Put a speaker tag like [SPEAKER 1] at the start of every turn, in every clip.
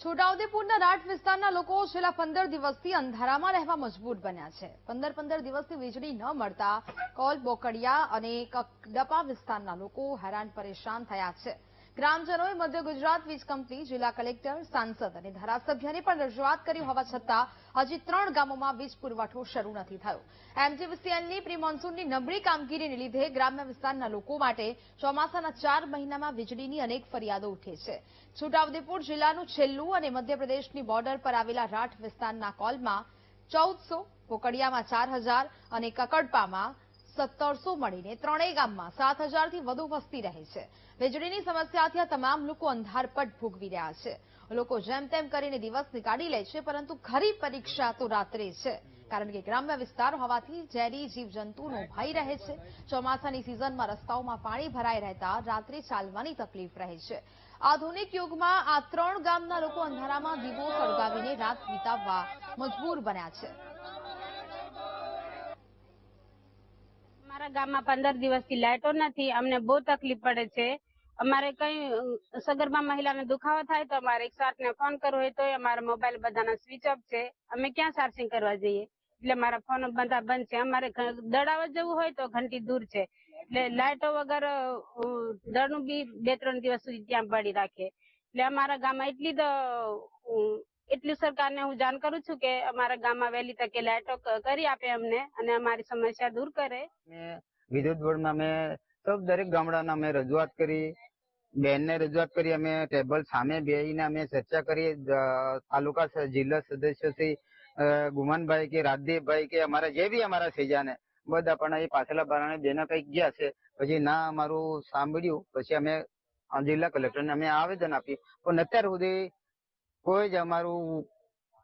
[SPEAKER 1] છોટાઉદેપુરના રાઠ વિસ્તારના લોકો છેલ્લા 15 દિવસથી અંધારામાં રહેવા મજબૂર બન્યા છે। 15 દિવસથી વીજળી ન મળતા કોલ બોકડિયા અને કડપા વિસ્તારના લોકો હેરાન પરેશાન થયા છે। ગ્રામજનોએ મધ્ય ગુજરાત વીજ કંપની, જિલ્લા કલેક્ટર, સાંસદ અને ધારાસભ્યને પણ રજૂઆત કરી હોવા છતાં હજી 3 ગામોમાં વીજ પુરવઠો શરૂ નથી થયો। એમજીવીસીએલની પ્રી મોન્સૂનની નબળી કામગીરીને લીધે ગ્રામ્ય વિસ્તારના લોકો માટે ચોમાસાના 4 મહિનામાં વીજળીની અનેક ફરિયાદો ઉઠે છે। છોટાઉદેપુર જિલ્લાનું છેલ્લું અને મધ્યપ્રદેશની બોર્ડર પર આવેલા રાઠ વિસ્તારના કોલમાં 1400, પોકડિયામાં 4000 અને કકડપામાં 1700 મળીને ત્રણેય ગામમાં 7000 થી વધુ વસ્તી રહે છે। વીજળીની સમસ્યાથી આ તમામ લોકો અંધારપટ ભોગવી રહ્યા છે। લોકો જેમ તેમ કરીને દિવસ નીકાળી લે છે, પરંતુ ખરી પરીક્ષા તો રાત્રે છે, કારણ કે ગ્રામ્ય વિસ્તાર હોવાથી ઝેરી જીવજંતુનો ભય રહે છે। ચોમાસાની સિઝનમાં રસ્તાઓમાં પાણી ભરાઈ રહેતા રાત્રે ચાલવાની તકલીફ રહે છે। આધુનિક યુગમાં આ 3 ગામના લોકો અંધારામાં દીવો સળગાવીને રાત વિતાવવા મજબૂર બન્યા છે।
[SPEAKER 2] અમારા ગામમાં 15 દિવસથી લાઇટો નથી, અમને બહુ તકલીફ પડે છે। અમારે કઈ સગર્ભા મહિલાને દુખાવો થાય તો અમારે 108 ને ફોન કરવો હોય તો અમારા મોબાઈલ બધાના સ્વિચ ઓફ છે। અમે ક્યાં ચાર્જિંગ કરવા જઈએ? એટલે મારા ફોન બધા બંધ છે। અમારે દડાવા જવું હોય તો ઘંટી દૂર છે, એટલે લાઇટો વગર દળનું બી 2-3 દિવસ સુધી ત્યાં પડી રાખે। એટલે અમારા ગામમાં એટલી સરકારને હું જાણ કરું છું કે અમારા ગામમાં વહેલી તકે લાઇટો કરી આપે અમને અને અમારી સમસ્યા દૂર કરે।
[SPEAKER 3] વિદ્યુત બોર્ડમાં અમે દરેક ગામડાના અમે રજૂઆત કરી, બેનને રજૂઆત કરી, અમે ટેબલ સામે બેસીને અમે ચર્ચા કરી, તાલુકા જિલ્લા સદસ્યશ્રી ગુમાનભાઈ કે રાજદીપભાઈ કે અમારા જે બી અમારા સેજાને બધા પણ એ પાછલા બારણે બેના કંઈક ગયા છે। પછી ના અમારું સાંભળ્યું, પછી અમે જિલ્લા કલેક્ટરને અમે આવેદન આપ્યું, પણ અત્યાર સુધી કોઈ જ અમારું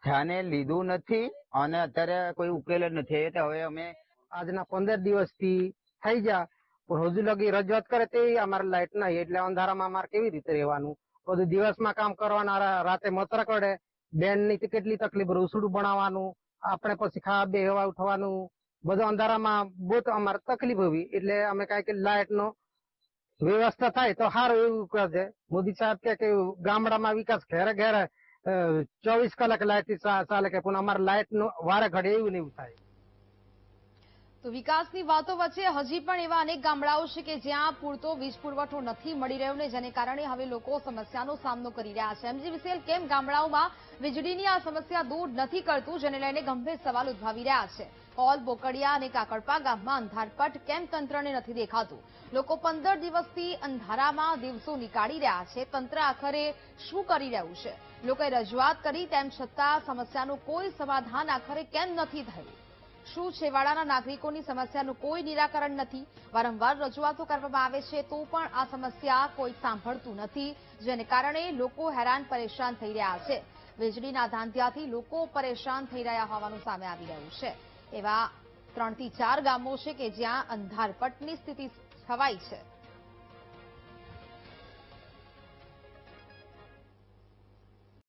[SPEAKER 3] ધ્યાને લીધું નથી અને અત્યારે કોઈ ઉકેલ જ નથી। એટલે હવે અમે આજના 15 દિવસથી થઈ ગયા, પણ હજુ લગી રજૂઆત કરે તે અમારે લાઇટ નહીં, એટલે અંધારામાં અમારે કેવી રીતે રહેવાનું? બધું દિવસમાં કામ કરવાના, રાતે મતરા કરે, બેન ની કેટલી તકલીફ, રસોડું બનાવવાનું, આપણે પછી ખાવા બેહવા ઉઠવાનું, બધું અંધારામાં બહુ અમારે તકલીફ હોવી। એટલે અમે કઈ લાઇટ નો વ્યવસ્થા થાય તો સારું એવું કહે છે મોદી સાહેબ કે ગામડામાં વિકાસ ઘેરે ઘેરે 24 કલાક લાઇટ ચાલે કે, પણ અમારે લાઇટ નું વારે ઘડે એવું ને એવું થાય।
[SPEAKER 1] તો વિકાસની વાતો વચ્ચે હજી પણ એવા અનેક ગામડાઓ છે કે જ્યાં પૂરતો વીજ પુરવઠો નથી મળી રહ્યો ને, જેને કારણે હવે લોકો સમસ્યાનો સામનો કરી રહ્યા છે। એમજીવીસીએલ કેમ ગામડાઓમાં વીજળીની આ સમસ્યા દૂર નથી કરતું, જેને લઈને ગંભીર સવાલ ઉદ્ભવી રહ્યા છે। કોલ, બોકડિયા અને કાકડપા ગામમાં અંધારપટ કેમ તંત્રને નથી દેખાતું? લોકો 15 દિવસથી અંધારામાં દિવસો નીકાળી રહ્યા છે। તંત્ર આખરે શું કરી રહ્યું છે? લોકોએ રજૂઆત કરી, તેમ છતાં સમસ્યાનું કોઈ સમાધાન આખરે કેમ નથી થયું? શું છેવાડાના નાગરિકોની સમસ્યાનું કોઈ નિરાકરણ નથી? વારંવાર રજૂઆતો કરવામાં આવે છે તો પણ આ સમસ્યા કોઈ સાંભળતું નથી, જેને કારણે લોકો હેરાન પરેશાન થઈ રહ્યા છે। વીજળીના ધાંધિયાથી લોકો પરેશાન થઈ રહ્યા હોવાનું સામે આવી રહ્યું છે। એવા 3 થી 4 ગામો છે કે જ્યાં અંધારપટની સ્થિતિ છવાઈ છે।